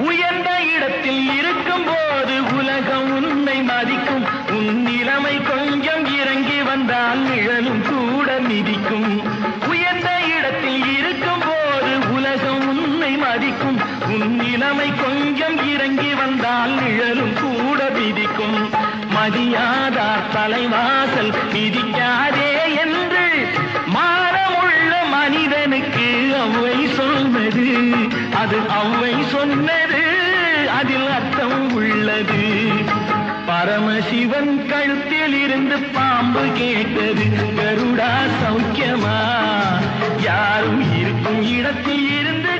உயர்ந்த இடத்தில் இருக்கும் போது உலகம் உன்னை மதிக்கும். உன் நிலைமை கொஞ்சம் இறங்கி வந்தால் நிழலும் கூட மிதிக்கும். உயர்ந்த இடத்தில் இருக்கும் போது உலகம் உன்னை மதிக்கும். உன் நிலைமை கொஞ்சம் இறங்கி வந்தால் நிழலும் கூட மிதிக்கும். மதியாதார் தலைவாசல் மிதிக்காதே என்று மானமுள்ள மனிதனுக்கு அவ்வை சொன்னது. அது அவ்வை சொன்னது, அதில் அர்த்தம் உள்ளது. பரமசிவன் கழுத்தில் இருந்து பாம்பு கேட்டது, கருடா சௌக்கியமா? யாரும் இருக்கும் இடத்தில் இருந்து